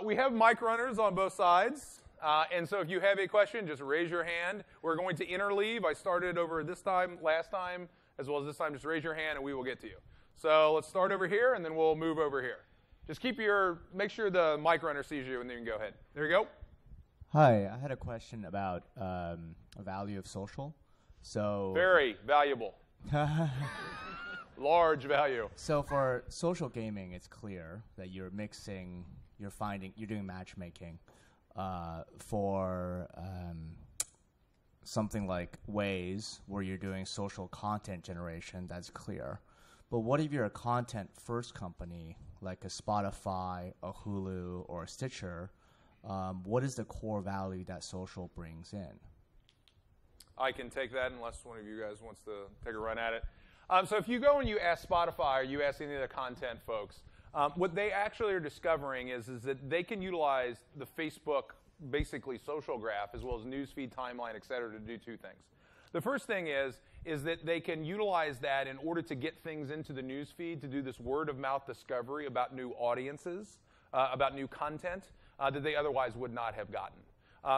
We have mic runners on both sides. And so if you have a question, just raise your hand. We're going to interleave. I started over this time, last time, as well as this time. Just raise your hand, and we will get to you. So let's start over here, and then we'll move over here. Just make sure the mic runner sees you, and then you can go ahead. There you go. Hi, I had a question about value of social. So Very valuable. Large value. So for social gaming, it's clear that you're doing matchmaking. For something like Waze, where you're doing social content generation, that's clear. But what if you're a content-first company, like a Spotify, a Hulu, or a Stitcher? What is the core value that social brings in? I can take that unless one of you guys wants to take a run at it. So if you go and you ask Spotify or you ask any of the content folks, what they actually are discovering is that they can utilize the Facebook, basically social graph, as well as newsfeed, timeline, et cetera, to do two things. The first thing is that they can utilize that in order to get things into the newsfeed, to do this word-of-mouth discovery about new audiences, about new content that they otherwise would not have gotten.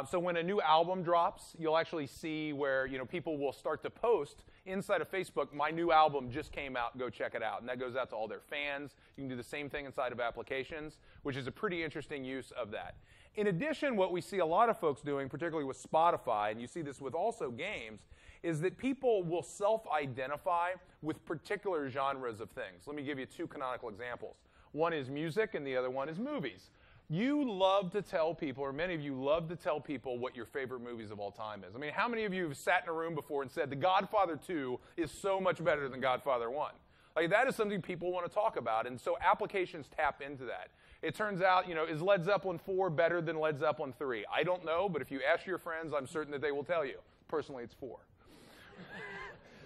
So when a new album drops, you'll actually see where people will start to post inside of Facebook, my new album just came out, go check it out. And that goes out to all their fans. You can do the same thing inside of applications, which is a pretty interesting use of that. In addition, what we see a lot of folks doing, particularly with Spotify, and you see this with also games, is that people will self-identify with particular genres of things. Let me give you two canonical examples. One is music, and the other one is movies. You love to tell people, or many of you love to tell people what your favorite movies of all time is. I mean, how many of you have sat in a room before and said, The Godfather 2 is so much better than Godfather 1? Like, that is something people want to talk about, and so applications tap into that. It turns out, is Led Zeppelin 4 better than Led Zeppelin 3? I don't know, but if you ask your friends, I'm certain that they will tell you. Personally, it's 4.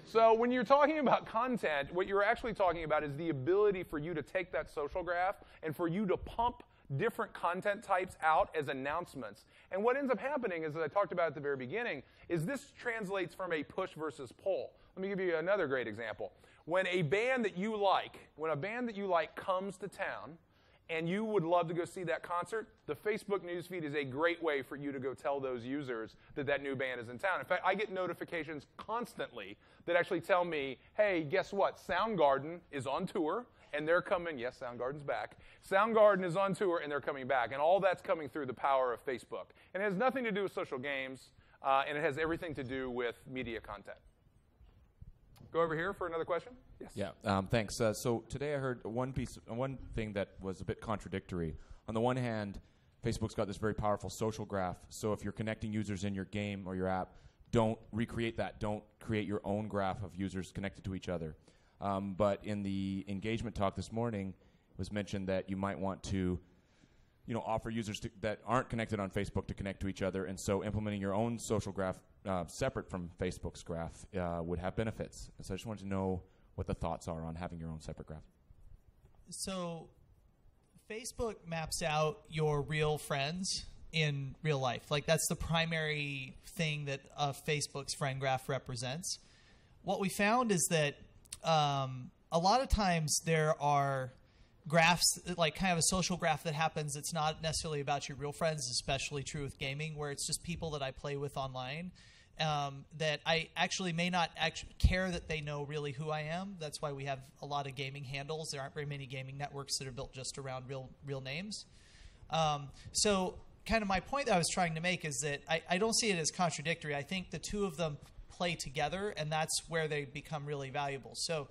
So when you're talking about content, what you're actually talking about is the ability for you to take that social graph and for you to pump different content types out as announcements. And what ends up happening is, as I talked about at the very beginning, is this translates from a push versus pull. Let me give you another great example. When a band that you like comes to town and you would love to go see that concert, the Facebook newsfeed is a great way for you to go tell those users that that new band is in town. In fact, I get notifications constantly that actually tell me, hey, guess what? Soundgarden is on tour. And they're coming, yes, Soundgarden's back. Soundgarden is on tour, and they're coming back. And all that's coming through the power of Facebook. And it has nothing to do with social games, and it has everything to do with media content. Go over here for another question. Yes. Yeah, thanks. So today I heard one thing that was a bit contradictory. On the one hand, Facebook's got this very powerful social graph. So if you're connecting users in your game or your app, don't recreate that. Don't create your own graph of users connected to each other. But in the engagement talk this morning, it was mentioned that you might want to, offer users that aren't connected on Facebook to connect to each other, and so implementing your own social graph separate from Facebook's graph would have benefits. And so I just wanted to know what the thoughts are on having your own separate graph. So Facebook maps out your real friends in real life. Like, that's the primary thing that Facebook's friend graph represents. What we found is that a lot of times there are graphs, like kind of a social graph that happens. It's not necessarily about your real friends, especially true with gaming, where it's just people that I play with online that I actually may not care that they know really who I am. That's why we have a lot of gaming handles. There aren't very many gaming networks that are built just around real names. So kind of my point that I was trying to make is that I don't see it as contradictory. I think the two of them play together, and that's where they become really valuable. So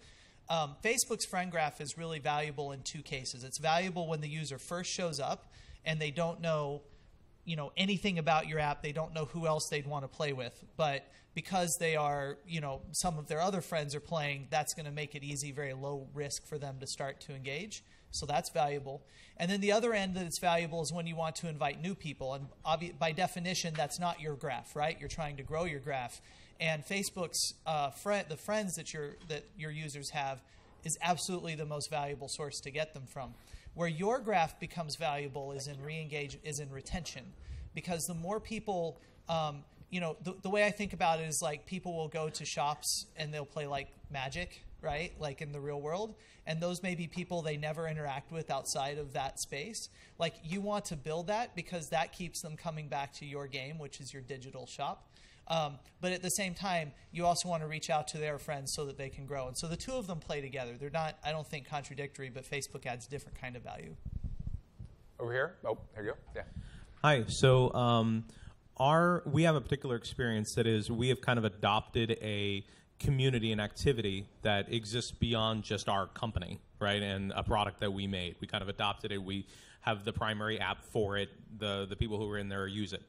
Facebook's friend graph is really valuable in two cases. It's valuable when the user first shows up and they don't know anything about your app. They don't know who else they'd want to play with. But because they are, some of their other friends are playing, that's going to make it easy, very low risk for them to start to engage. So that's valuable. And then the other end that it's valuable is when you want to invite new people. And by definition, that's not your graph, right? You're trying to grow your graph. And Facebook's the friends that your users have is absolutely the most valuable source to get them from. Where your graph becomes valuable is in retention, because the more people, the way I think about it is like people will go to shops and they'll play like Magic, right? Like in the real world. And those may be people they never interact with outside of that space. Like you want to build that because that keeps them coming back to your game, which is your digital shop. But at the same time, you also want to reach out to their friends so that they can grow. And so the two of them play together. They're not, I don't think, contradictory, but Facebook adds different kind of value. Over here? Oh, there you go. Yeah. Hi. So we have a particular experience that is we have kind of adopted a community and activity that exists beyond just our company, right, and a product that we made. We kind of adopted it. We have the primary app for it. The people who are in there use it.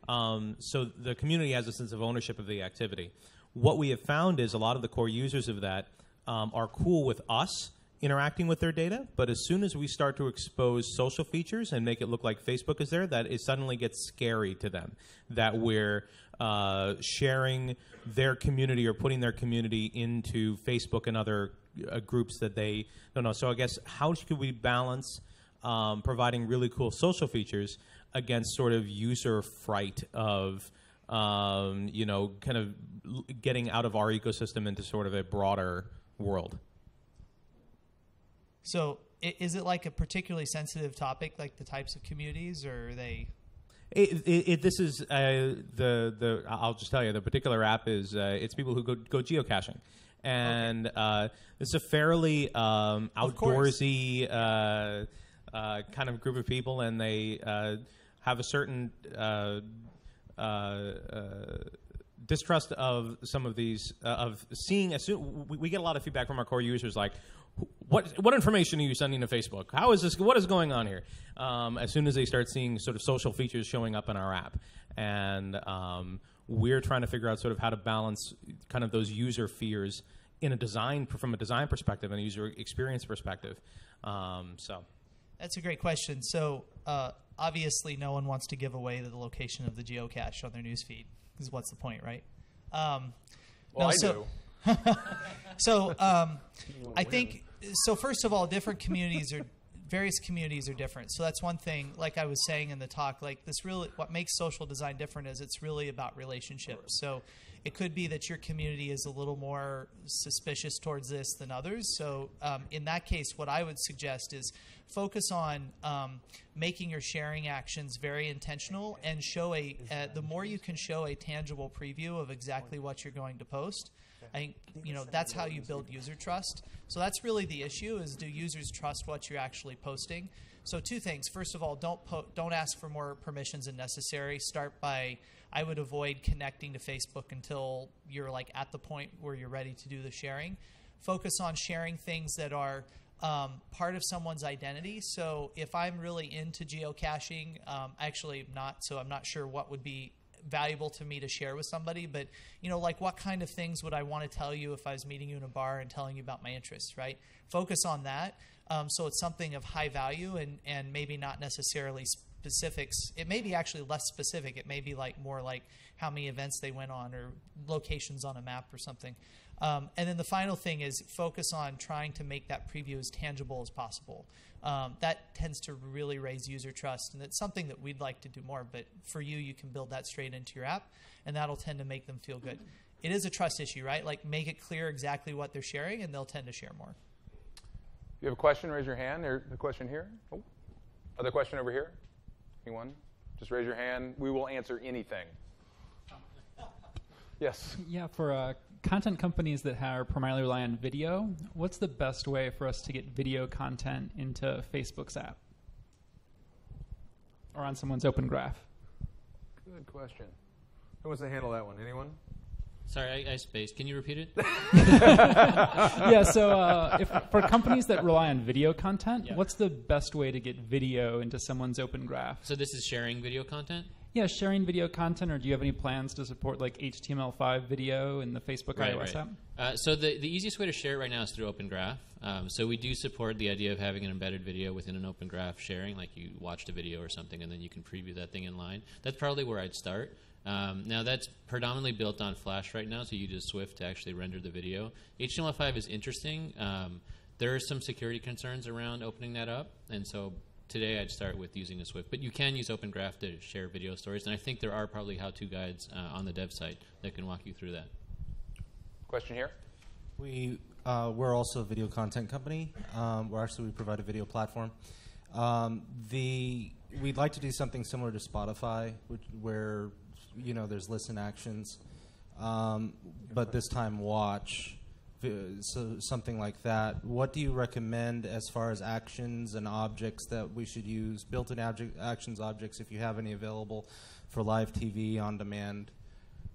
So the community has a sense of ownership of the activity. What we have found is a lot of the core users of that are cool with us interacting with their data, but as soon as we start to expose social features and make it look like Facebook is there, that it suddenly gets scary to them, that we're sharing their community or putting their community into Facebook and other groups that they don't know. So I guess how could we balance providing really cool social features against sort of user fright of, kind of getting out of our ecosystem into sort of a broader world? So is it like a particularly sensitive topic, like the types of communities, or are they? This is I'll just tell you, the particular app is it's people who go geocaching, and it's a fairly outdoorsy kind of group of people, and they have a certain distrust of some of these of seeing. We get a lot of feedback from our core users, like, what information are you sending to Facebook? How is this? What is going on here? As soon as they start seeing sort of social features showing up in our app, and we're trying to figure out sort of how to balance kind of those user fears from a design perspective and a user experience perspective. So that's a great question. So obviously, no one wants to give away the location of the geocache on their newsfeed. Because what's the point, right? I do. So I think, so first of all, various communities are different. So that's one thing, like I was saying in the talk, like what makes social design different is it's really about relationships. So it could be that your community is a little more suspicious towards this than others. So in that case, what I would suggest is focus on making your sharing actions very intentional and show the more you can show a tangible preview of exactly what you're going to post, I think that's how you build user trust. So that's really the issue: is do users trust what you're actually posting? So two things. First of all, don't ask for more permissions than necessary. Start by, I would avoid connecting to Facebook until you're like at the point where you're ready to do the sharing. Focus on sharing things that are part of someone's identity. So if I'm really into geocaching, actually not, so I'm not sure what would be valuable to me to share with somebody, but like what kind of things would I want to tell you if I was meeting you in a bar and telling you about my interests, right? Focus on that. So it's something of high value and maybe not necessarily specifics. It may be actually less specific. It may be like more like how many events they went on or locations on a map or something. And then the final thing is focus on trying to make that preview as tangible as possible. That tends to really raise user trust, and it's something that we'd like to do more. But for you can build that straight into your app, and that'll tend to make them feel good. It is a trust issue, right? Like make it clear exactly what they're sharing, and they'll tend to share more. If you have a question, raise your hand. There's a question here. Oh. Other question over here? Anyone? Just raise your hand. We will answer anything. Yes. Yeah, for content companies that primarily rely on video, what's the best way for us to get video content into Facebook's app or on someone's Open Graph? Good question. Who wants to handle that one? Anyone? Sorry, I spaced. Can you repeat it? Yeah, so for companies that rely on video content, what's the best way to get video into someone's Open Graph? So this is sharing video content? Yeah, sharing video content, or do you have any plans to support like HTML5 video in the Facebook iOS app? So the easiest way to share it right now is through Open Graph. So we do support the idea of having an embedded video within an Open Graph sharing, like you watched a video or something and then you can preview that thing in line. That's probably where I'd start. Now that's predominantly built on Flash right now, so you use Swift to actually render the video. HTML5 is interesting. There are some security concerns around opening that up, and so today I'd start with using a Swift. But you can use Open Graph to share video stories, and I think there are probably how-to guides on the dev site that can walk you through that. Question here? We We're also a video content company. We provide a video platform. We'd like to do something similar to Spotify, where there's listen actions, but this time watch. So something like that. What do you recommend as far as actions and objects that we should use? Built-in actions objects, if you have any available, for live TV on demand.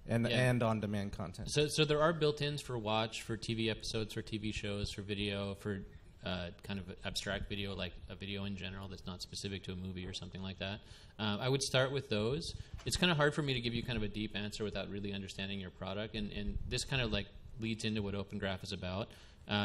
And on-demand content. So there are built-ins for watch, for TV episodes, for TV shows, for video, for kind of abstract video, like a video in general that's not specific to a movie or something like that. I would start with those. It's kind of hard for me to give you kind of a deep answer without really understanding your product, and this kind of like leads into what Open Graph is about.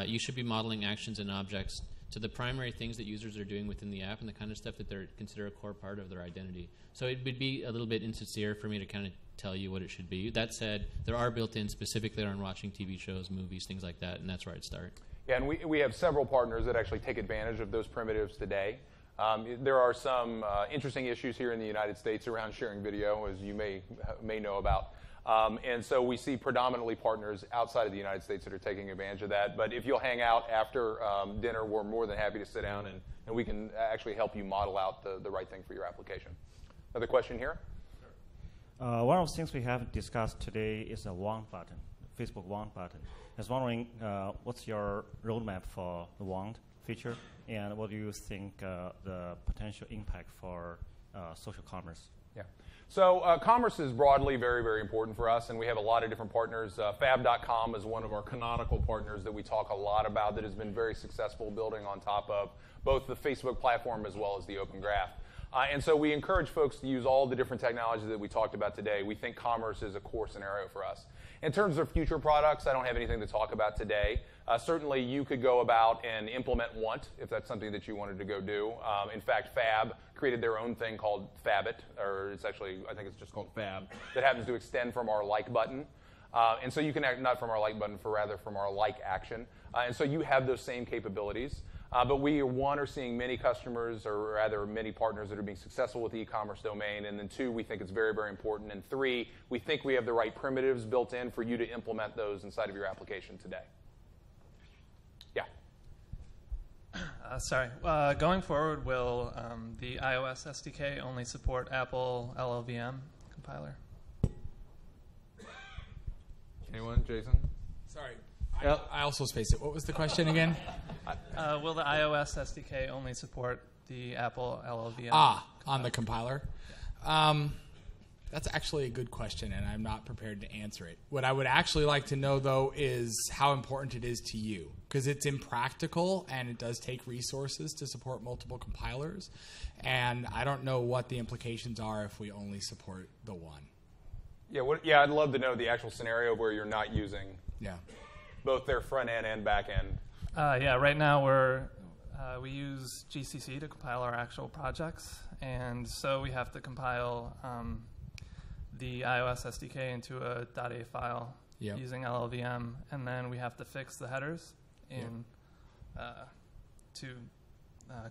You should be modeling actions and objects to the primary things that users are doing within the app and the kind of stuff that they're consider a core part of their identity. So it would be a little bit insincere for me to kind of tell you what it should be. That said, there are built-in specifically on watching TV shows, movies, things like that, and that's where I'd start. Yeah, and we have several partners that actually take advantage of those primitives today. There are some interesting issues here in the United States around sharing video, as you may know about. And so we see predominantly partners outside of the United States that are taking advantage of that. But if you'll hang out after dinner, we're more than happy to sit down and we can actually help you model out the right thing for your application. Another question here? One of the things we have discussed today is a Want button, Facebook Want button. I was wondering, what's your roadmap for the Want feature, and what do you think the potential impact for social commerce? Yeah. So commerce is broadly very, very important for us, and we have a lot of different partners. Fab.com is one of our canonical partners that we talk a lot about that has been very successful building on top of both the Facebook platform as well as the Open Graph. And so we encourage folks to use all the different technologies that we talked about today. We think commerce is a core scenario for us. In terms of future products, I don't have anything to talk about today. Certainly, you could go about and implement Want if that's something that you wanted to go do. In fact, Fab created their own thing called Fabit, or it's actually, I think it's just called Fab, that happens to extend from our like button. And so you can act not from our like button, rather from our like action. And so you have those same capabilities. But we, one, are seeing many customers, or rather many partners that are being successful with the e-commerce domain. And then two, we think it's very, very important. And three, we think we have the right primitives built in for you to implement those inside of your application today. Yeah. Going forward, will the iOS SDK only support Apple LLVM compiler? Anyone? Jason? Sorry. I also spaced it. What was the question again? Will the iOS SDK only support the Apple LLVM? On the compiler? That's actually a good question, and I'm not prepared to answer it. What I would actually like to know, though, is how important it is to you, because it's impractical, and it does take resources to support multiple compilers, and I don't know what the implications are if we only support the one. Yeah, I'd love to know the actual scenario where you're not using both their front end and back end. Right now we use GCC to compile our actual projects, and so we have to compile the iOS SDK into a .a file using LLVM, and then we have to fix the headers to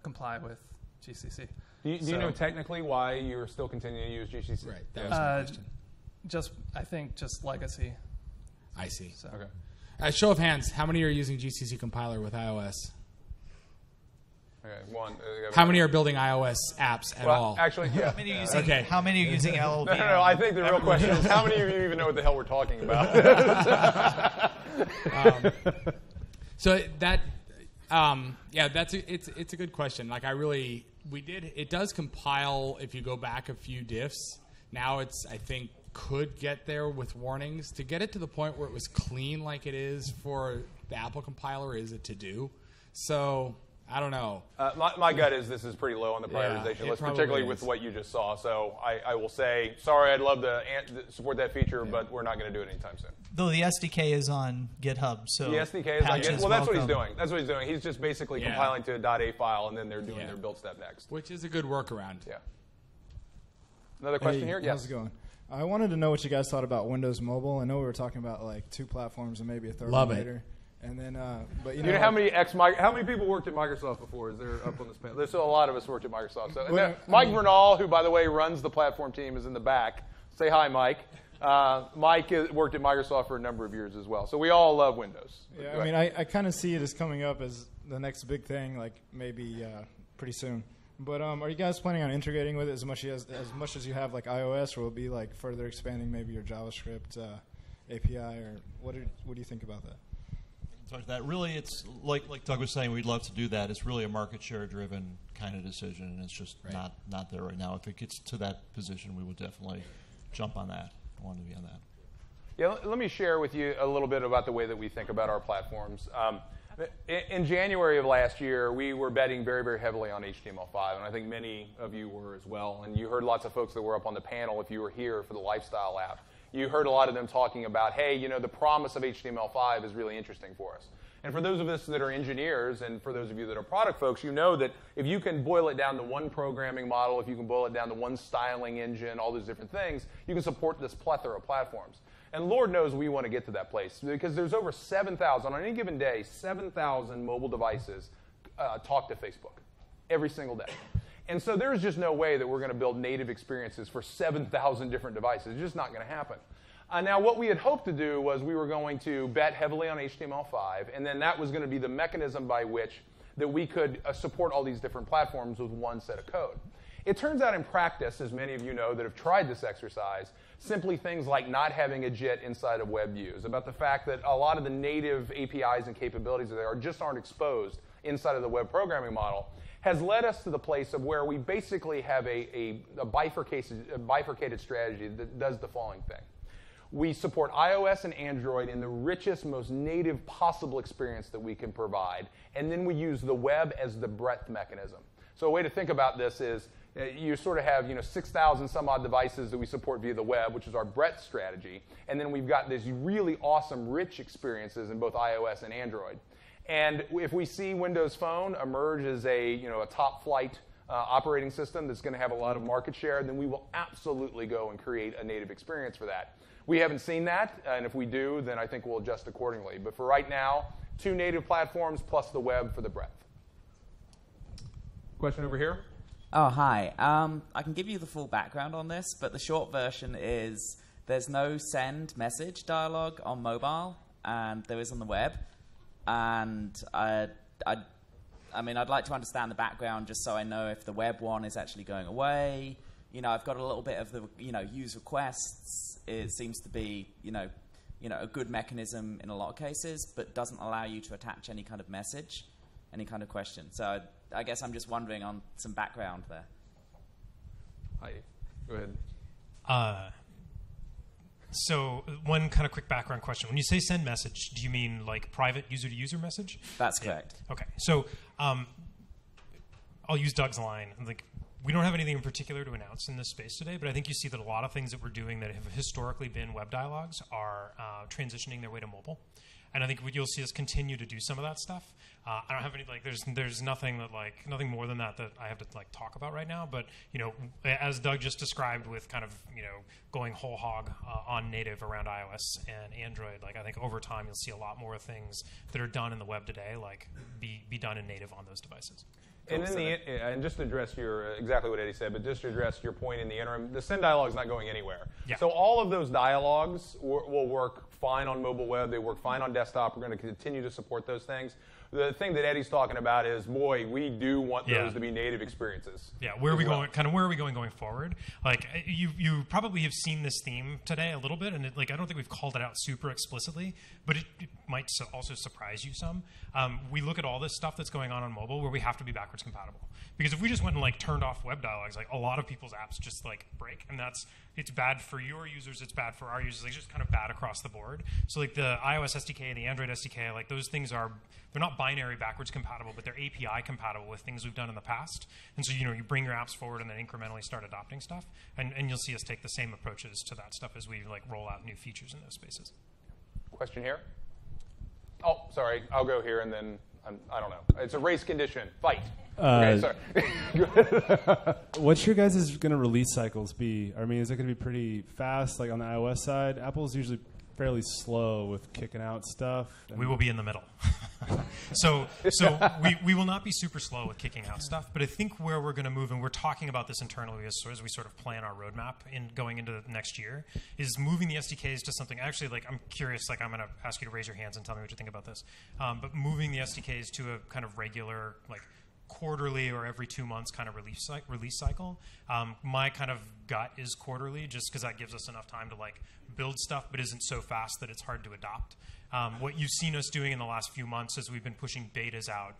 comply with GCC. Do you know technically why you're still continuing to use GCC? Right, that was my question. I think just legacy. I see. So. Okay. Show of hands, how many are using GCC compiler with iOS? Okay, one. How many are building iOS apps at all? Actually, yeah. How many are using LLVM? No, I think the real question is how many of you even know what the hell we're talking about? So that, it's a good question. Like it does compile if you go back a few diffs. Now I think could get there with warnings. To get it to the point where it was clean like it is for the Apple compiler is a to-do. So I don't know. My gut is this is pretty low on the prioritization list, particularly with what you just saw. So I will say, sorry, I'd love to support that feature, but we're not going to do it anytime soon. Though the SDK is on GitHub, so the SDK is on GitHub. Well, that's what he's doing. That's what he's doing. He's just basically compiling to a .a file, and then they're doing their build step next. Which is a good workaround. Yeah. Another question here? Yes. How's it going? I wanted to know what you guys thought about Windows Mobile. I know we were talking about like 2 platforms and maybe a third one later. And then, but you know how many people worked at Microsoft before? Is there up on this panel? There's a lot of us worked at Microsoft. So Mike Vernal, who by the way runs the platform team, is in the back. Say hi, Mike. Mike worked at Microsoft for a number of years as well. So we all love Windows. Yeah, I mean, I kind of see it as coming up as the next big thing, like maybe pretty soon. But are you guys planning on integrating with it as much as you have like iOS, or will it be like further expanding maybe your JavaScript API, or what do you think about that? Talk that. Really, it's like Doug was saying, we'd love to do that. It's really a market share driven kind of decision, and it's just not there right now. If it gets to that position, we would definitely jump on that. I want to be on that. Yeah, let me share with you a little bit about the way that we think about our platforms. In January of last year, we were betting very, very heavily on HTML5, and I think many of you were as well. And you heard lots of folks that were up on the panel if you were here for the Lifestyle app. You heard a lot of them talking about, hey, you know, the promise of HTML5 is really interesting for us. And for those of us that are engineers, and for those of you that are product folks, you know that if you can boil it down to one programming model, if you can boil it down to one styling engine, all those different things, you can support this plethora of platforms. And Lord knows we want to get to that place, because there's over 7,000, on any given day, 7,000 mobile devices talk to Facebook every single day. And so there's just no way that we're going to build native experiences for 7,000 different devices. It's just not going to happen. Now, what we had hoped to do was we were going to bet heavily on HTML5, and then that was going to be the mechanism by which that we could support all these different platforms with one set of code. It turns out in practice, as many of you know that have tried this exercise, simply things like not having a JIT inside of WebViews, about the fact that a lot of the native APIs and capabilities that there just aren't exposed inside of the web programming model, has led us to the place of where we basically have a bifurcated strategy that does the following thing. We support iOS and Android in the richest, most native possible experience that we can provide, and then we use the web as the breadth mechanism. So a way to think about this is you sort of have 6,000 some odd devices that we support via the web, which is our breadth strategy, and then we've got these really awesome, rich experiences in both iOS and Android. And if we see Windows Phone emerge as a top flight operating system that's going to have a lot of market share, then we will absolutely go and create a native experience for that. We haven't seen that, and if we do, then I think we'll adjust accordingly. But for right now, 2 native platforms plus the web for the breadth. Question over here? Oh, hi. I can give you the full background on this, but the short version is there's no send message dialogue on mobile, and there is on the web. And I'd like to understand the background just so I know if the web one is actually going away. I've got a little bit of the use requests. It seems to be a good mechanism in a lot of cases, but doesn't allow you to attach any kind of message, any kind of question. So I guess I'm just wondering on some background there. Hi, go ahead. So one kind of quick background question. When you say send message, do you mean like private user-to-user message? That's correct. Okay. So I'll use Doug's line. Like, we don't have anything in particular to announce in this space today, but I think you see that a lot of things that we're doing that have historically been web dialogues are transitioning their way to mobile. And I think you'll see us continue to do some of that stuff. I don't have any there's nothing more than that I have to talk about right now. But as Doug just described, with kind of going whole hog on native around iOS and Android, I think over time you'll see a lot more things that are done in the web today, be done in native on those devices. And and just to address exactly what Eddie said, but just to address your point in the interim, the send dialogue is not going anywhere. Yeah. So all of those dialogues will work fine on mobile web. They work fine on desktop. We're going to continue to support those things. The thing that Eddie's talking about is, boy, we do want those to be native experiences. Yeah, where are we going? Kind of where are we going forward? You probably have seen this theme today a little bit, and I don't think we've called it out super explicitly, but it might also surprise you some. We look at all this stuff that's going on mobile where we have to be backwards compatible, because if we just went and turned off web dialogues, a lot of people's apps just break, and it's bad for your users, it's bad for our users. It's just kind of bad across the board. So the iOS SDK, the Android SDK, those things they're not binary backwards compatible, but they're API compatible with things we've done in the past. And so you bring your apps forward and then incrementally start adopting stuff, and you'll see us take the same approaches to that stuff as we roll out new features in those spaces. Question here? Oh, sorry, I'll go here and then I don't know. It's a race condition. Fight. Okay, sorry. What's your guys' going to release cycles be? I mean, is it going to be pretty fast, on the iOS side? Apple's usually fairly slow with kicking out stuff. We will be in the middle. So we will not be super slow with kicking out stuff, but I think where we're going to move, and we're talking about this internally as we sort of plan our roadmap in going into next year, is moving the SDKs to something. Actually, like, I'm curious. Like, I'm going to ask you to raise your hands and tell me what you think about this. But moving the SDKs to a kind of regular, like, quarterly or every 2 months kind of release cycle. My kind of gut is quarterly, just because that gives us enough time to like build stuff, but isn't so fast that it's hard to adopt. What you've seen us doing in the last few months is we've been pushing betas out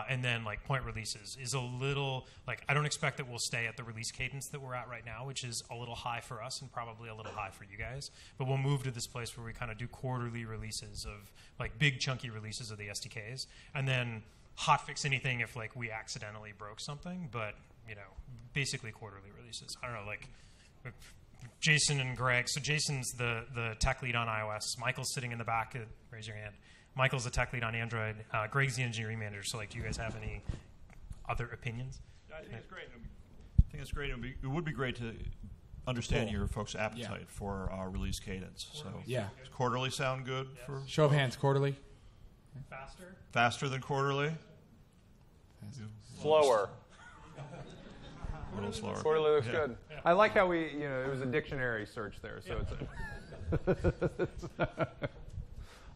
and then like point releases is a little like, I don't expect that we'll stay at the release cadence that we're at right now, which is a little high for us and probably a little high for you guys. But we'll move to this place where we kind of do quarterly releases of like big chunky releases of the SDKs, and then hotfix anything if like we accidentally broke something, but you know, basically quarterly releases. I don't know, like Jason and Greg. So Jason's the tech lead on iOS. Michael's sitting in the back. Raise your hand. Michael's the tech lead on Android. Greg's the engineering manager. So like, do you guys have any other opinions? I think it's great. It would be great to understand your folks' appetite for our release cadence. Quarterly. So does quarterly sound good? Yes. For show of hands, quarterly. Faster than quarterly? Slower. A little slower. Quarterly looks good. I like how it was a dictionary search there. So it's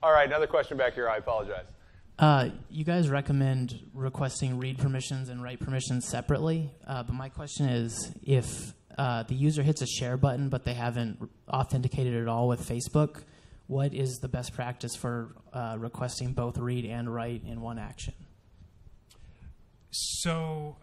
all right, another question back here. I apologize. You guys recommend requesting read permissions and write permissions separately, but my question is, if the user hits a share button but they haven't authenticated at all with Facebook, what is the best practice for requesting both read and write in one action? So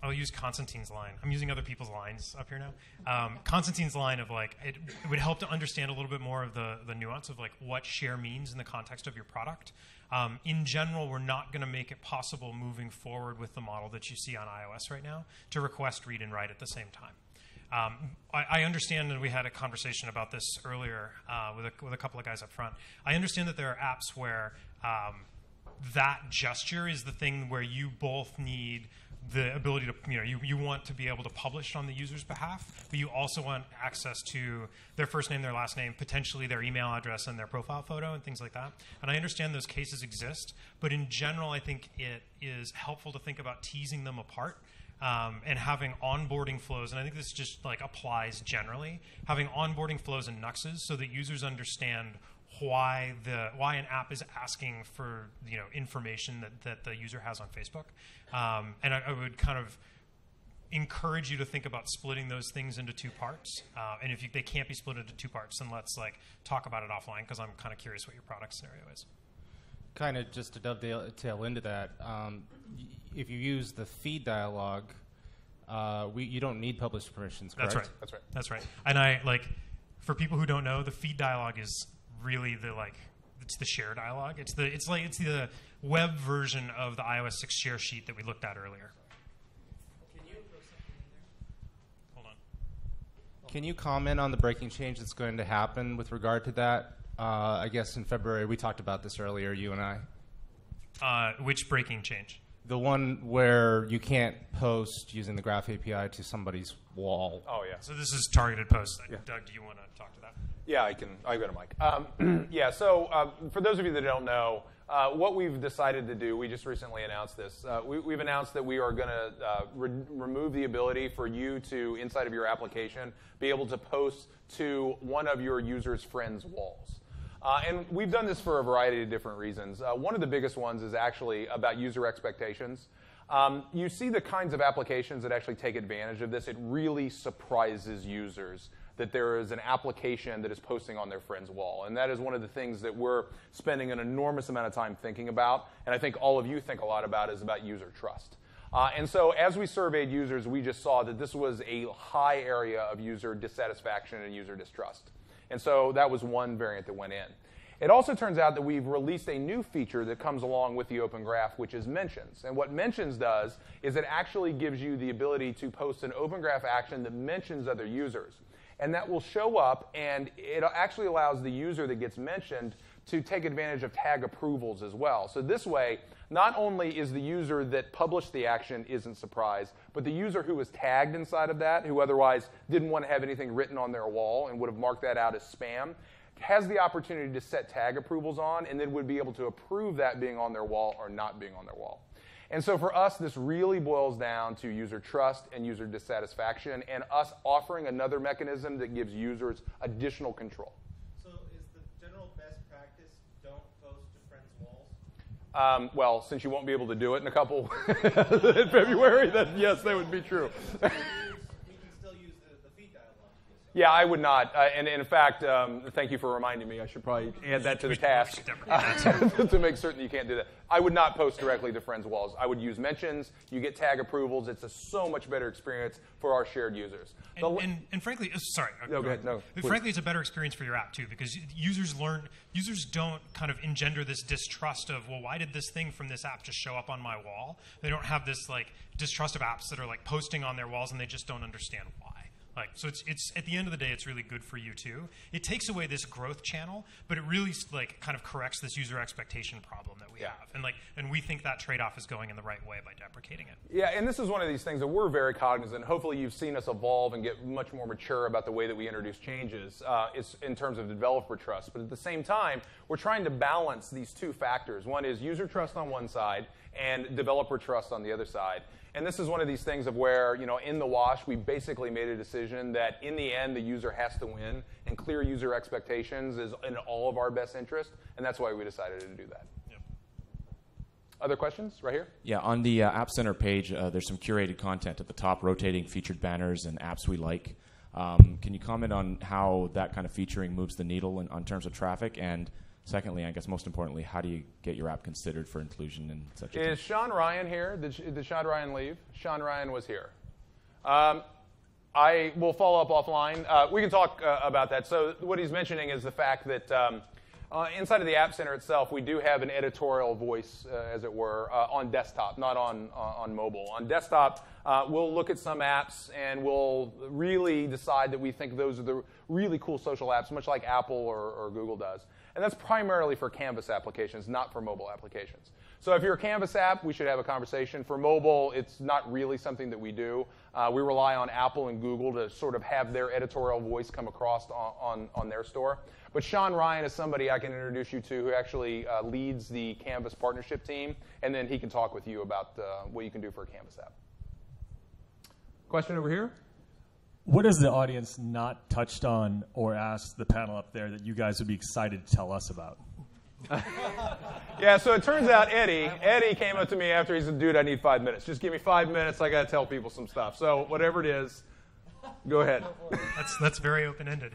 I'll use Constantine's line. I'm using other people's lines up here now. Constantine's line of like, it would help to understand a little bit more of the nuance of like what share means in the context of your product. In general, we're not going to make it possible moving forward with the model that you see on iOS right now to request read and write at the same time. I understand, and we had a conversation about this earlier with a couple of guys up front. I understand that there are apps where that gesture is the thing where you both need the ability to, you want to be able to publish on the user's behalf, but you also want access to their first name, their last name, potentially their email address and their profile photo and things like that. And I understand those cases exist, but in general, I think it is helpful to think about teasing them apart. And having onboarding flows, and I think this just like applies generally, having onboarding flows and nuxes so that users understand why an app is asking for information that the user has on Facebook. And I would kind of encourage you to think about splitting those things into two parts. And if they can't be split into two parts, then let's like talk about it offline, because I'm kind of curious what your product scenario is. Kind of just to dovetail into that, if you use the feed dialog, you don't need publish permissions, correct? That's right. And I like, for people who don't know, the feed dialog is really it's the share dialog. It's the web version of the iOS 6 share sheet that we looked at earlier. Hold on. Can you comment on the breaking change that's going to happen with regard to that? I guess in February, we talked about this earlier, you and I. Which breaking change? The one where you can't post using the Graph API to somebody's wall. Oh, yeah. So this is targeted posts. Yeah. Doug, do you want to talk to that? Yeah, I'll go to Mike. So for those of you that don't know, what we've decided to do, we just recently announced this. We've announced that we are going to remove the ability for you to, inside of your application, be able to post to one of your users' friends' walls. And we've done this for a variety of different reasons. One of the biggest ones is actually about user expectations. You see the kinds of applications that actually take advantage of this. It really surprises users that there is an application that is posting on their friend's wall. And that is one of the things that we're spending an enormous amount of time thinking about, and I think all of you think a lot about, is about user trust. And so as we surveyed users, we just saw that this was a high area of user dissatisfaction and user distrust. And so that was one variant that went in. It also turns out that we've released a new feature that comes along with the Open Graph, which is mentions. And what mentions does is it actually gives you the ability to post an Open Graph action that mentions other users. And that will show up, and it actually allows the user that gets mentioned to take advantage of tag approvals as well. So this way, not only is the user that published the action isn't surprised, but the user who was tagged inside of that, who otherwise didn't want to have anything written on their wall and would have marked that out as spam, has the opportunity to set tag approvals on, and then would be able to approve that being on their wall or not being on their wall. And so for us, this really boils down to user trust and user dissatisfaction, and us offering another mechanism that gives users additional control. So is the general best practice don't post to friends' walls? Well, since you won't be able to do it in a couple in February, then yes, that would be true. Yeah, I would not. And in fact, thank you for reminding me. I should probably add that to the task to make certain you can't do that. I would not post directly to friends' walls. I would use mentions. You get tag approvals. It's a so much better experience for our shared users. And frankly, sorry. No, go ahead. No, frankly, it's a better experience for your app, too, because users don't kind of engender this distrust of, well, why did this thing from this app just show up on my wall? They don't have this distrust of apps that are posting on their walls, and they just don't understand why. So it's at the end of the day, it's really good for you too. It takes away this growth channel, but it really kind of corrects this user expectation problem that we have, and we think that trade-off is going in the right way by deprecating it. Yeah, and this is one of these things that we're very cognizant. Hopefully, you've seen us evolve and get much more mature about the way that we introduce changes. It's in terms of developer trust, but at the same time, we're trying to balance these two factors. One is user trust on one side and developer trust on the other side. And this is one of these things of where, in the wash, we basically made a decision that in the end, the user has to win, and clear user expectations is in all of our best interest, and that's why we decided to do that. Yep. Other questions? Right here? Yeah, on the App Center page, there's some curated content at the top, rotating featured banners and apps we like. Can you comment on how that kind of featuring moves the needle on terms of traffic? And secondly, I guess most importantly, how do you get your app considered for inclusion in such a Is Sean Ryan here? Did Sean Ryan leave? Sean Ryan was here. I will follow up offline. We can talk about that. So what he's mentioning is the fact that inside of the App Center itself, we do have an editorial voice, as it were, on desktop, not on mobile. On desktop, we'll look at some apps and we'll really decide that we think those are the really cool social apps, much like Apple or Google does. And that's primarily for Canvas applications, not for mobile applications. So if you're a Canvas app, we should have a conversation. For mobile, it's not really something that we do. We rely on Apple and Google to sort of have their editorial voice come across on their store. But Sean Ryan is somebody I can introduce you to who actually leads the Canvas partnership team, and then he can talk with you about what you can do for a Canvas app. Question over here? What has the audience not touched on or asked the panel up there that you guys would be excited to tell us about? Yeah, so it turns out Eddie came up to me after he said, dude, I need 5 minutes. Just give me 5 minutes. I got to tell people some stuff. So whatever it is, go ahead. That's very open-ended.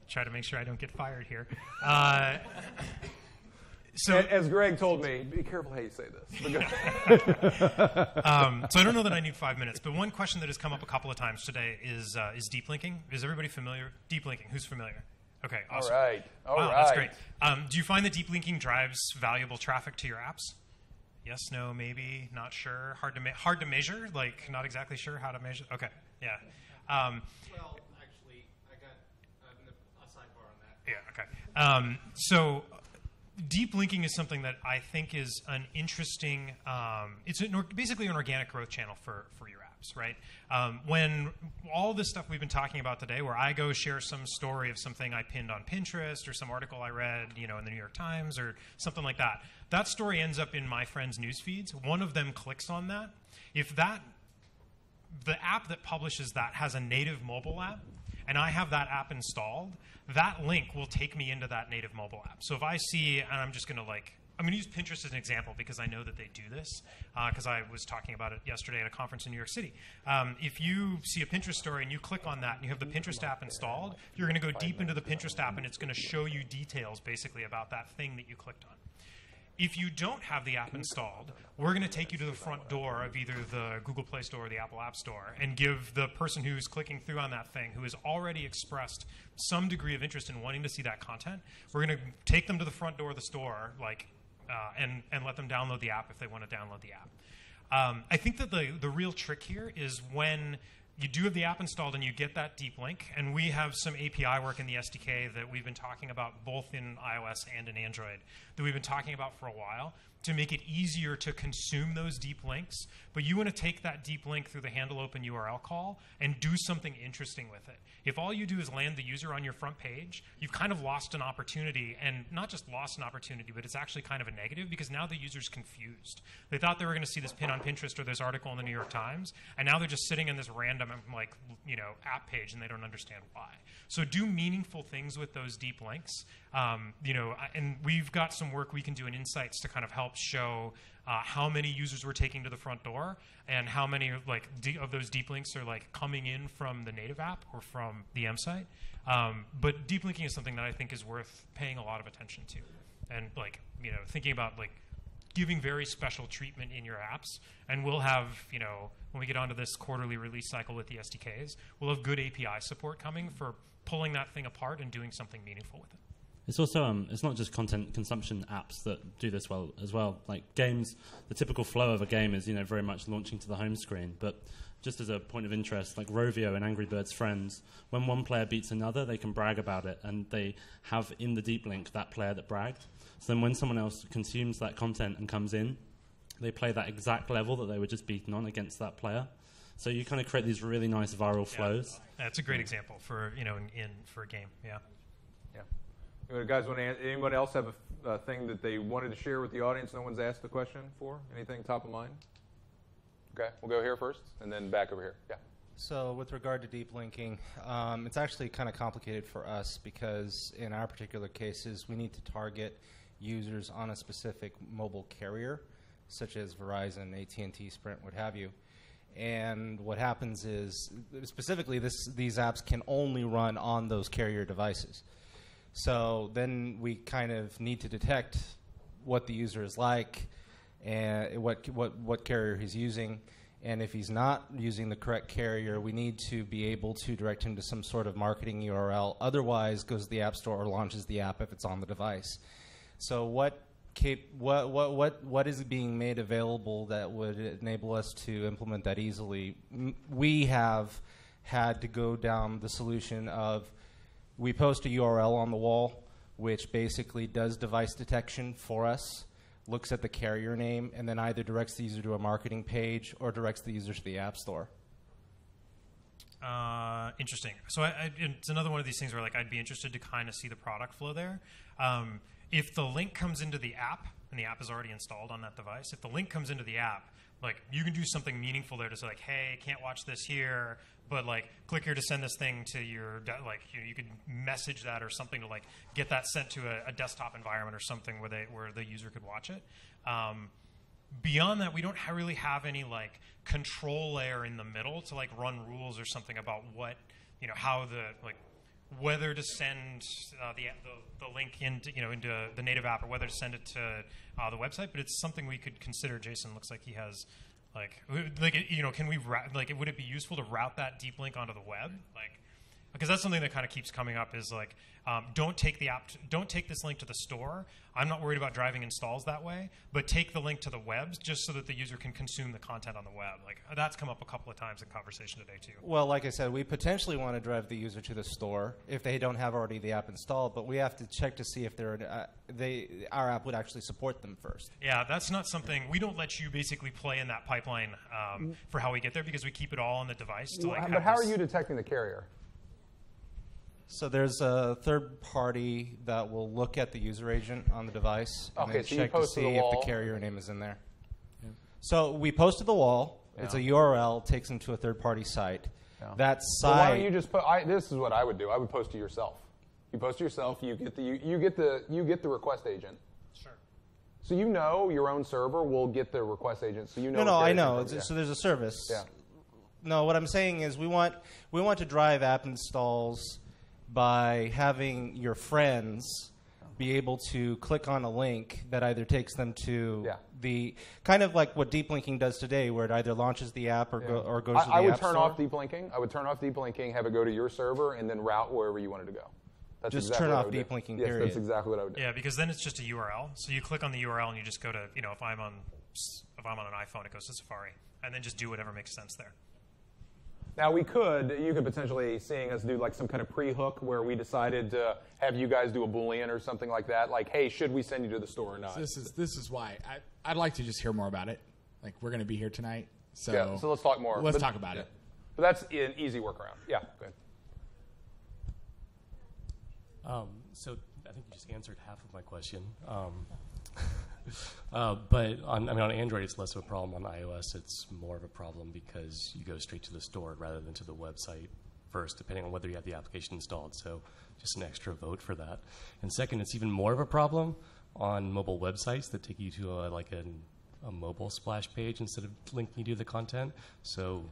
Try to make sure I don't get fired here. So, as Greg told me, be careful how you say this. So I don't know that I need 5 minutes, but one question that has come up a couple of times today is deep linking. Is everybody familiar? Deep linking. Who's familiar? Okay, awesome. All right. Wow, that's great. Do you find that deep linking drives valuable traffic to your apps? Yes, no, maybe, not sure. Hard to measure. Like, not exactly sure how to measure. Okay, yeah. Well, actually, I got a sidebar on that. Yeah. Okay. So deep linking is something that I think is an interesting. It's basically an organic growth channel for your apps, right? When all this stuff we've been talking about today, where I go share some story of something I pinned on Pinterest or some article I read, in the New York Times or something like that, that story ends up in my friends' news feeds. One of them clicks on that. If the app that publishes that has a native mobile app, and I have that app installed, that link will take me into that native mobile app. So if I see, and I'm going to use Pinterest as an example because I know that they do this, because I was talking about it yesterday at a conference in New York City. If you see a Pinterest story and you click on that and you have the Pinterest app installed, you're going to go deep into the Pinterest app and it's going to show you details basically about that thing that you clicked on. If you don't have the app installed, we're going to take you to the front door of either the Google Play Store or the Apple App Store and give the person who's clicking through on that thing, who has already expressed some degree of interest in wanting to see that content, we're going to take them to the front door of the store, and let them download the app if they want to download the app. I think that the real trick here is when you do have the app installed and you get that deep link, and we have some API work in the SDK that we've been talking about both in iOS and in Android that we've been talking about for a while. to make it easier to consume those deep links, but you want to take that deep link through the handle open URL call and do something interesting with it. If all you do is land the user on your front page, you've kind of lost an opportunity, and not just lost an opportunity, but it's actually kind of a negative because now the user's confused. They thought they were going to see this pin on Pinterest or this article in the New York Times, and now they're just sitting in this random app page and they don't understand why. So do meaningful things with those deep links. And we've got some work we can do in Insights to kind of help show how many users we're taking to the front door and how many of those deep links are coming in from the native app or from the M site. But deep linking is something that I think is worth paying a lot of attention to, and thinking about giving very special treatment in your apps. And we'll have, when we get onto this quarterly release cycle with the SDKs, we'll have good API support coming for pulling that thing apart and doing something meaningful with it. It's also, it's not just content consumption apps that do this well as well. Like games, the typical flow of a game is, very much launching to the home screen. But just as a point of interest, like Rovio and Angry Birds Friends, when one player beats another, they can brag about it. And they have in the deep link that player that bragged. So then when someone else consumes that content and comes in, they play that exact level that they were just beaten on against that player. So you kind of create these really nice viral flows. That's a great example for, for a game, yeah. Guys, anyone else have a thing that they wanted to share with the audience no one's asked the question for? Anything top of mind? Okay, we'll go here first, and then back over here. Yeah. So with regard to deep linking, it's actually kind of complicated for us because in our particular cases, we need to target users on a specific mobile carrier, such as Verizon, AT&T, Sprint, what have you. And what happens is, specifically, these apps can only run on those carrier devices. So then we kind of need to detect what the user is like and what carrier he's using. And if he's not using the correct carrier, we need to be able to direct him to some sort of marketing URL. Otherwise, goes to the App Store or launches the app if it's on the device. So what is being made available that would enable us to implement that easily? We have had to go down the solution of we post a URL on the wall, which basically does device detection for us, looks at the carrier name, and then either directs the user to a marketing page or directs the user to the App Store. Interesting. So it's another one of these things where I'd be interested to kind of see the product flow there. If the link comes into the app, and the app is already installed on that device, if the link comes into the app, you can do something meaningful there to say, hey, can't watch this here, but click here to send this thing to your, you could message that or something to get that sent to a desktop environment or something where the user could watch it. Beyond that, we don't really have any control layer in the middle to run rules or something about what, how the whether to send the link into the native app or whether to send it to the website. But it's something we could consider. Jason looks like he has can we would it be useful to route that deep link onto the web? Because that's something that kind of keeps coming up is don't take this link to the store. I'm not worried about driving installs that way, but take the link to the web just so that the user can consume the content on the web. That's come up a couple of times in conversation today too. Well, like I said, we potentially want to drive the user to the store if they don't have already the app installed, but we have to check to see if our app would actually support them first. Yeah, that's not something, we don't let you basically play in that pipeline for how we get there because we keep it all on the device. But how are you detecting the carrier? So there's a third party that will look at the user agent on the device and then check to see if the carrier name is in there. Yeah. So we post to the wall. Yeah. It's a URL, takes them to a third party site. Yeah. That site. Well, why don't you just put? This is what I would do. I would post to yourself. You post to yourself. You get the request agent. Sure. So your own server will get the request agent. So No, I know. So there's a service. Yeah. No, what I'm saying is we want to drive app installs by having your friends be able to click on a link that either takes them to the kind of like what deep linking does today, where it either launches the app or goes to the App Store. I would turn off deep linking. I would turn off deep linking, have it go to your server, and then route wherever you wanted to go. That's just exactly turn off deep linking. Yes, that's exactly what I would do. Yeah, because then it's just a URL. So you click on the URL and you just go to if I'm on an iPhone, it goes to Safari, and then just do whatever makes sense there. Now you could potentially seeing us do like some kind of pre-hook where we decided to have you guys do a Boolean or something like that. Like, hey, should we send you to the store or not? This is why I'd like to just hear more about it. Like, we're going to be here tonight, so yeah. So let's talk more. Let's talk about it. But that's an easy workaround. Yeah, go ahead. So I think you just answered half of my question. But on Android, it's less of a problem. On iOS, it's more of a problem because you go straight to the store rather than to the website first, depending on whether you have the application installed. So just an extra vote for that. And second, it's even more of a problem on mobile websites that take you to a mobile splash page instead of linking you to the content. So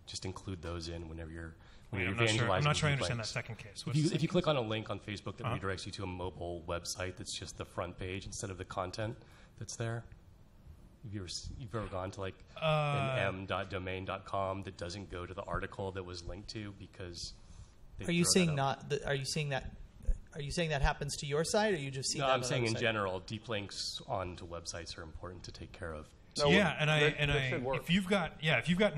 just include those in whenever you're evangelizing. I'm not sure I links. understand that second case. If you click on a link on Facebook that redirects you to a mobile website that's just the front page instead of the content that's there, you've ever gone to like an m.domain.com that doesn't go to the article that was linked to because Are you saying that happens to your site, or you just see that? No, on I'm saying in website? general, deep links onto websites are important to take care of. So if you've got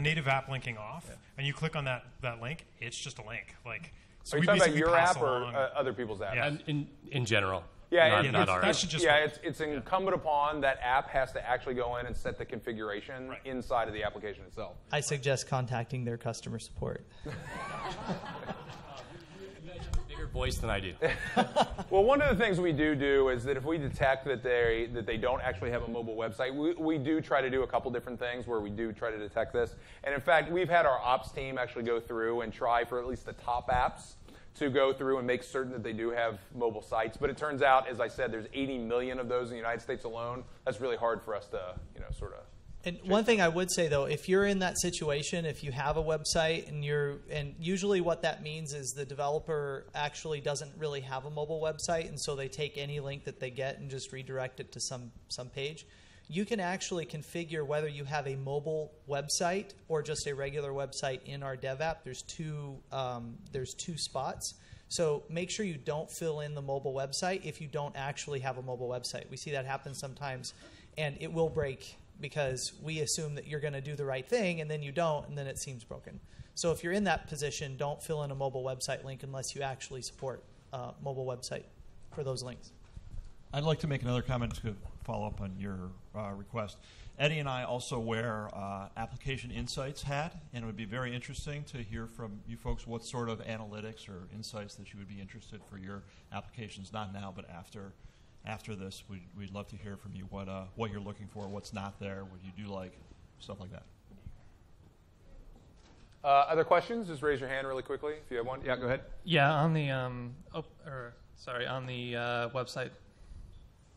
native app linking off and you click on that link, it's just a link. Like, so are you talking about your app or other people's apps? Yeah. In general. Yeah, not ours. It's incumbent upon that app has to actually go in and set the configuration inside of the application itself. I suggest contacting their customer support. Bigger voice than I do. Well, one of the things we do is that if we detect that they don't actually have a mobile website, we do try to do a couple different things where we do try to detect this. And in fact, we've had our ops team actually go through and try for at least the top apps to go through and make certain that they do have mobile sites. But it turns out, as I said, there's 80 million of those in the United States alone. That's really hard for us to, sort of. And one thing I would say, though, if you're in that situation, if you have a website and usually what that means is the developer actually doesn't really have a mobile website, and so they take any link that they get and just redirect it to some page. You can actually configure whether you have a mobile website or just a regular website in our dev app. There's two spots. So make sure you don't fill in the mobile website if you don't actually have a mobile website. We see that happen sometimes, and it will break because we assume that you're going to do the right thing, and then you don't, and then it seems broken. So if you're in that position, don't fill in a mobile website link unless you actually support mobile website for those links. I'd like to make another comment to follow up on your request. Eddie and I also wear Application Insights hat, and it would be very interesting to hear from you folks what sort of analytics or insights that you would be interested for your applications, not now, but after this. We'd love to hear from you what you're looking for, what's not there, what you do like, stuff like that. Other questions? Just raise your hand really quickly if you have one. Yeah, go ahead. Yeah, on the website,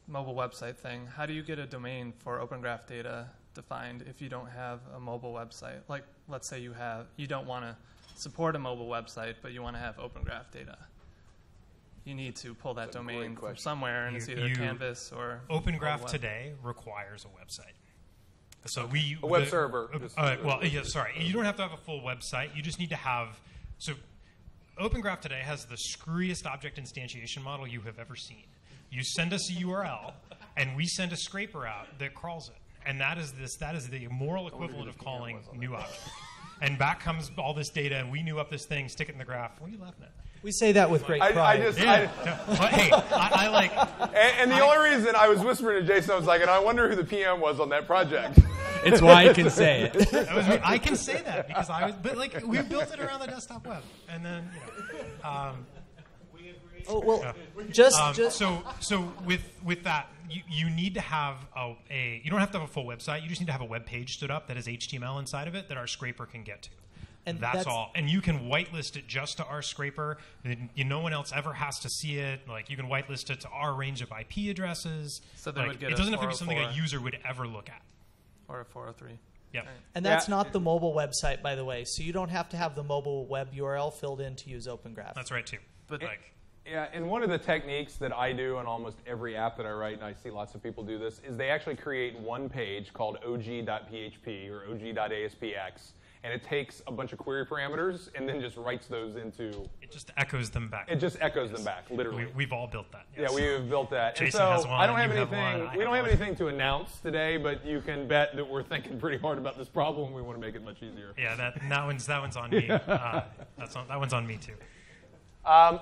mobile website thing, how do you get a domain for Open Graph data defined if you don't have a mobile website? Like, let's say you don't want to support a mobile website, but you want to have Open Graph data. You need to pull that domain from somewhere, and it's either Canvas or Open Graph today requires a website. So a web server. You don't have to have a full website. You just need to have. So Open Graph today has the screwiest object instantiation model you have ever seen. You send us a URL, and we send a scraper out that crawls it, and that is the moral equivalent of calling new object. And back comes all this data, and we new up this thing, stick it in the graph. What are you laughing at? We say that with great pride. I like. And the only reason I was whispering to Jason, I was like, and I wonder who the PM was on that project. It's why I can say it. I can say that because we built it around the desktop web, and then So with that, you need to have you don't have to have a full website. You just need to have a web page stood up that has HTML inside of it that our scraper can get to. And that's all. And you can whitelist it just to our scraper. No one else ever has to see it. Like, you can whitelist it to our range of IP addresses. So they would get it doesn't have to be something a user would ever look at. Or a 403. Yeah. And that's not the mobile website, by the way. So you don't have to have the mobile web URL filled in to use Open Graph. That's right, too. But yeah, and one of the techniques that I do on almost every app that I write, and I see lots of people do this, is they actually create one page called og.php or og.aspx, and it takes a bunch of query parameters and then just writes those into... It just echoes them back. It just echoes them back, literally. We've all built that. Yes. Yeah, we have built that. Jason and so has one, I don't have you have anything. one, I we don't have have one. anything to announce today, but you can bet that we're thinking pretty hard about this problem. We want to make it much easier. Yeah, that one's on me. That one's on me too.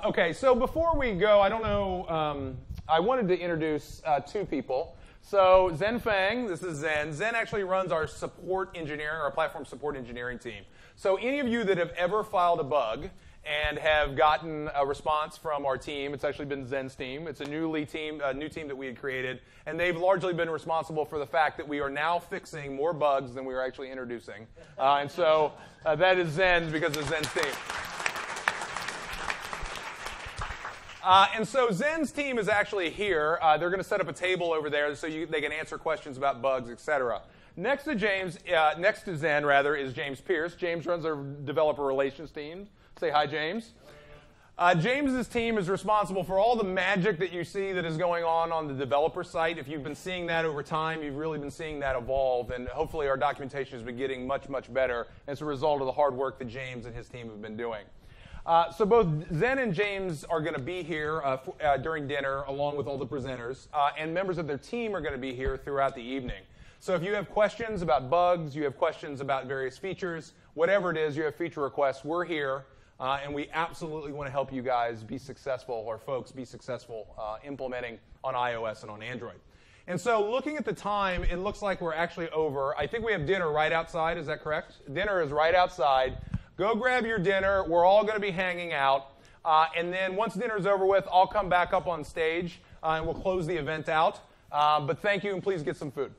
Okay, so before we go, I don't know. I wanted to introduce two people. So Zen Fang, this is Zen. Zen actually runs our support engineering, our platform support engineering team. So any of you that have ever filed a bug and have gotten a response from our team, it's actually been Zen's team. It's a new team that we had created, and they've largely been responsible for the fact that we are now fixing more bugs than we are actually introducing. And so that is Zen because of Zen's team. And so Zen's team is actually here. They're going to set up a table over there so they can answer questions about bugs, etc. Next to Zen, is James Pierce. James runs our developer relations team. Say hi, James. James's team is responsible for all the magic that you see that is going on the developer site. If you've been seeing that over time, you've really been seeing that evolve, and hopefully our documentation has been getting much, much better as a result of the hard work that James and his team have been doing. So both Zen and James are going to be here during dinner along with all the presenters, and members of their team are going to be here throughout the evening. So if you have questions about bugs, you have questions about various features, whatever it is, you have feature requests, we're here, and we absolutely want to help you guys be successful, or folks be successful implementing on iOS and on Android. And so looking at the time, it looks like we're actually over. I think we have dinner right outside, is that correct? Dinner is right outside. Go grab your dinner. We're all going to be hanging out. And then once dinner's over with, I'll come back up on stage and we'll close the event out. But thank you, and please get some food.